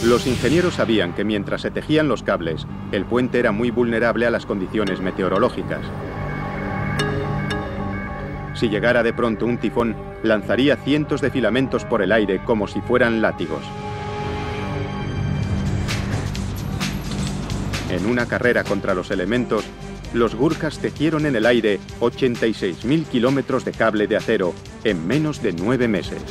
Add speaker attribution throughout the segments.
Speaker 1: Los ingenieros sabían que mientras se tejían los cables, el puente era muy vulnerable a las condiciones meteorológicas. Si llegara de pronto un tifón, lanzaría cientos de filamentos por el aire como si fueran látigos. En una carrera contra los elementos, los Gurkhas tejieron en el aire 86.000 kilómetros de cable de acero en menos de 9 meses.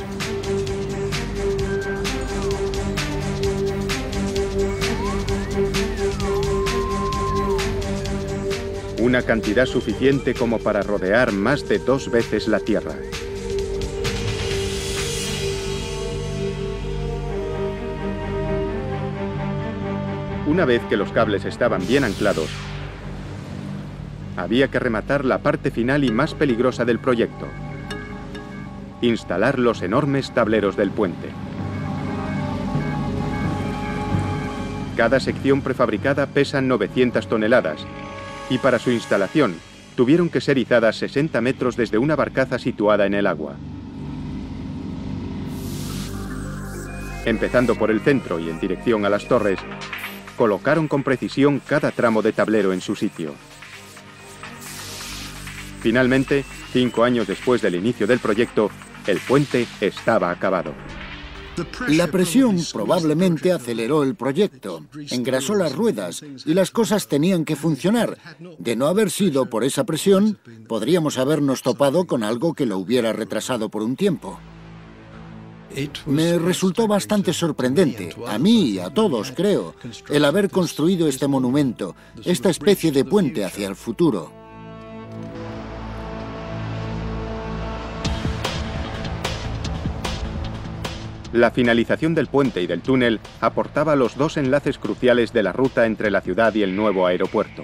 Speaker 1: Una cantidad suficiente como para rodear más de 2 veces la Tierra. Una vez que los cables estaban bien anclados, había que rematar la parte final y más peligrosa del proyecto: instalar los enormes tableros del puente. Cada sección prefabricada pesa 900 toneladas y para su instalación tuvieron que ser izadas 60 metros desde una barcaza situada en el agua. Empezando por el centro y en dirección a las torres, colocaron con precisión cada tramo de tablero en su sitio. Finalmente, 5 años después del inicio del proyecto, el puente estaba acabado.
Speaker 2: La presión probablemente aceleró el proyecto, engrasó las ruedas y las cosas tenían que funcionar. De no haber sido por esa presión, podríamos habernos topado con algo que lo hubiera retrasado por un tiempo. Me resultó bastante sorprendente, a mí y a todos, creo, el haber construido este monumento, esta especie de puente hacia el futuro.
Speaker 1: La finalización del puente y del túnel aportaba los 2 enlaces cruciales de la ruta entre la ciudad y el nuevo aeropuerto.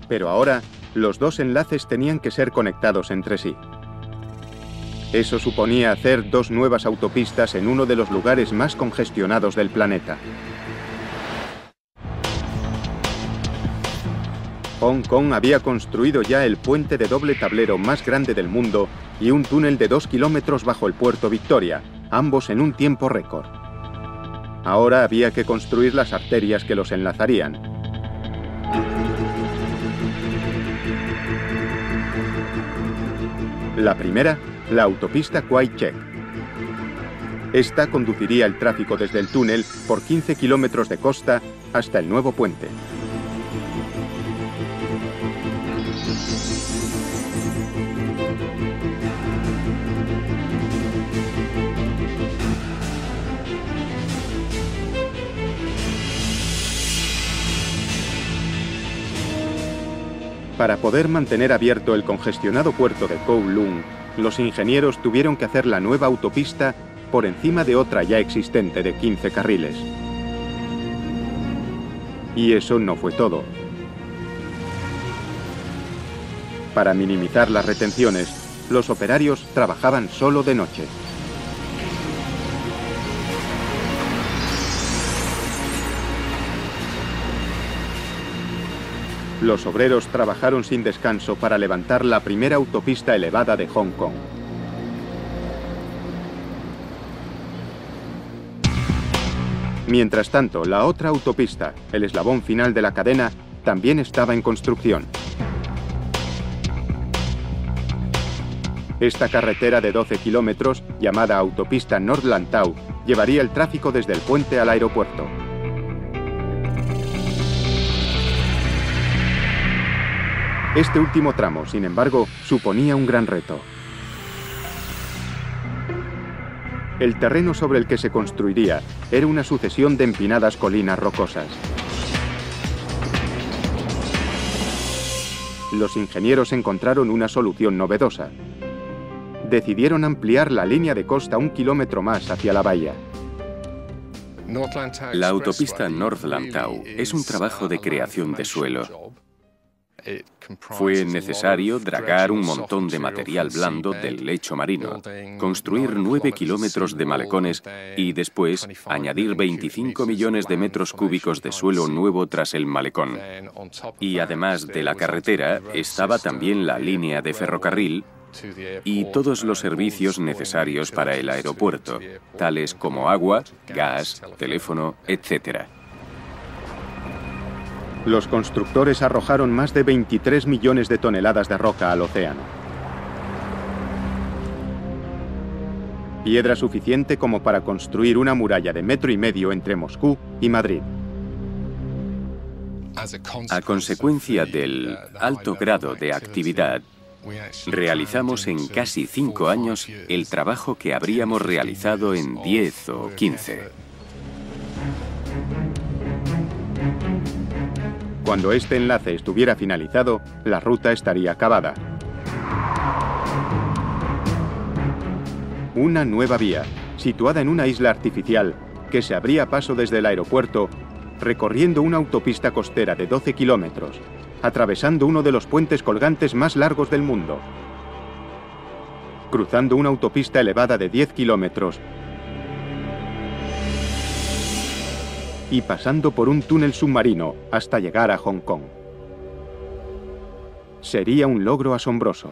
Speaker 1: Pero ahora, los 2 enlaces tenían que ser conectados entre sí. Eso suponía hacer 2 nuevas autopistas en uno de los lugares más congestionados del planeta. Hong Kong había construido ya el puente de doble tablero más grande del mundo y un túnel de 2 kilómetros bajo el puerto Victoria, ambos en un tiempo récord. Ahora había que construir las arterias que los enlazarían. La primera, la autopista Kwai Chek. Esta conduciría el tráfico desde el túnel por 15 kilómetros de costa hasta el nuevo puente. Para poder mantener abierto el congestionado puerto de Kowloon, los ingenieros tuvieron que hacer la nueva autopista por encima de otra ya existente de 15 carriles. Y eso no fue todo. Para minimizar las retenciones, los operarios trabajaban solo de noche. Los obreros trabajaron sin descanso para levantar la primera autopista elevada de Hong Kong. Mientras tanto, la otra autopista, el eslabón final de la cadena, también estaba en construcción. Esta carretera de 12 kilómetros, llamada autopista North Lantau, llevaría el tráfico desde el puente al aeropuerto. Este último tramo, sin embargo, suponía un gran reto. El terreno sobre el que se construiría era una sucesión de empinadas colinas rocosas. Los ingenieros encontraron una solución novedosa. Decidieron ampliar la línea de costa 1 kilómetro más hacia la bahía.
Speaker 3: La autopista North Lantau es un trabajo de creación de suelo. Fue necesario dragar un montón de material blando del lecho marino, construir 9 kilómetros de malecones y después añadir 25 millones de metros cúbicos de suelo nuevo tras el malecón. Y además de la carretera, estaba también la línea de ferrocarril y todos los servicios necesarios para el aeropuerto, tales como agua, gas, teléfono, etc.
Speaker 1: Los constructores arrojaron más de 23 millones de toneladas de roca al océano. Piedra suficiente como para construir una muralla de 1,5 metros entre Moscú y Madrid.
Speaker 3: A consecuencia del alto grado de actividad, realizamos en casi 5 años el trabajo que habríamos realizado en 10 o 15.
Speaker 1: Cuando este enlace estuviera finalizado, la ruta estaría acabada. Una nueva vía, situada en una isla artificial, que se abría paso desde el aeropuerto, recorriendo una autopista costera de 12 kilómetros, atravesando uno de los puentes colgantes más largos del mundo, cruzando una autopista elevada de 10 kilómetros y pasando por un túnel submarino hasta llegar a Hong Kong. Sería un logro asombroso.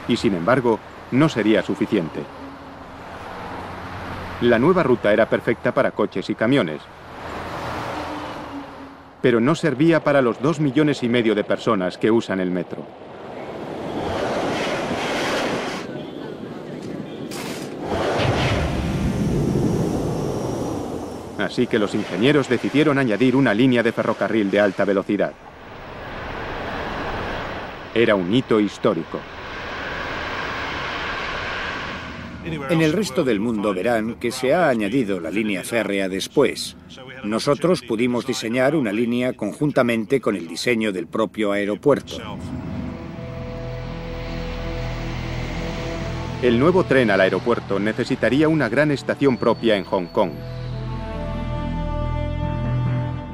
Speaker 1: Y sin embargo, no sería suficiente. La nueva ruta era perfecta para coches y camiones, pero no servía para los 2,5 millones de personas que usan el metro. Así que los ingenieros decidieron añadir una línea de ferrocarril de alta velocidad. Era un hito histórico.
Speaker 4: En el resto del mundo verán que se ha añadido la línea férrea después. Nosotros pudimos diseñar una línea conjuntamente con el diseño del propio aeropuerto.
Speaker 1: El nuevo tren al aeropuerto necesitaría una gran estación propia en Hong Kong.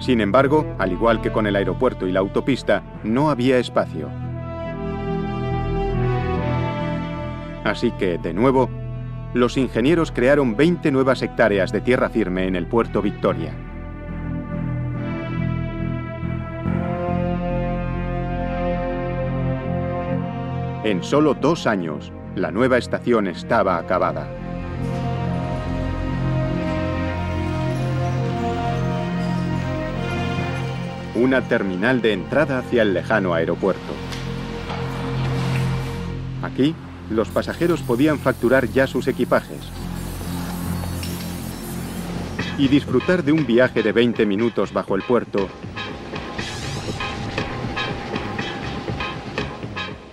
Speaker 1: Sin embargo, al igual que con el aeropuerto y la autopista, no había espacio. Así que, de nuevo, los ingenieros crearon 20 nuevas hectáreas de tierra firme en el puerto Victoria. En solo 2 años, la nueva estación estaba acabada. Una terminal de entrada hacia el lejano aeropuerto. Aquí, los pasajeros podían facturar ya sus equipajes y disfrutar de un viaje de 20 minutos bajo el puerto,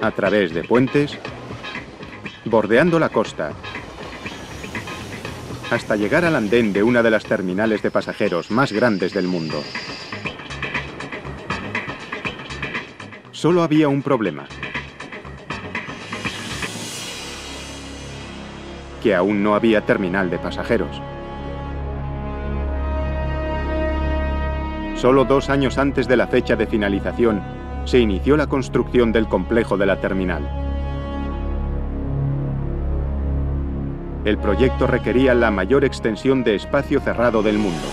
Speaker 1: a través de puentes, bordeando la costa, hasta llegar al andén de una de las terminales de pasajeros más grandes del mundo. Solo había un problema: que aún no había terminal de pasajeros. Solo 2 años antes de la fecha de finalización, se inició la construcción del complejo de la terminal. El proyecto requería la mayor extensión de espacio cerrado del mundo.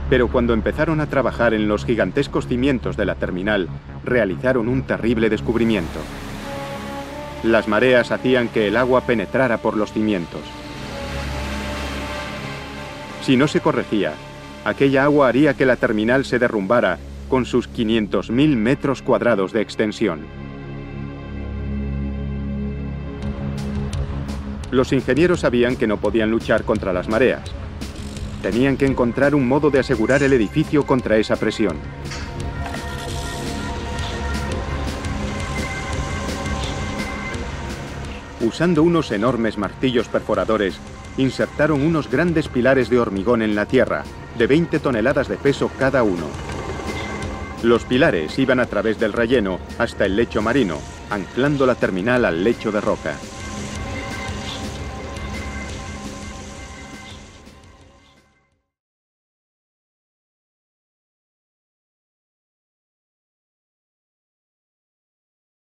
Speaker 1: Pero cuando empezaron a trabajar en los gigantescos cimientos de la terminal, realizaron un terrible descubrimiento. Las mareas hacían que el agua penetrara por los cimientos. Si no se corregía, aquella agua haría que la terminal se derrumbara con sus 500.000 metros cuadrados de extensión. Los ingenieros sabían que no podían luchar contra las mareas. Tenían que encontrar un modo de asegurar el edificio contra esa presión. Usando unos enormes martillos perforadores, insertaron unos grandes pilares de hormigón en la tierra, de 20 toneladas de peso cada uno. Los pilares iban a través del relleno hasta el lecho marino, anclando la terminal al lecho de roca.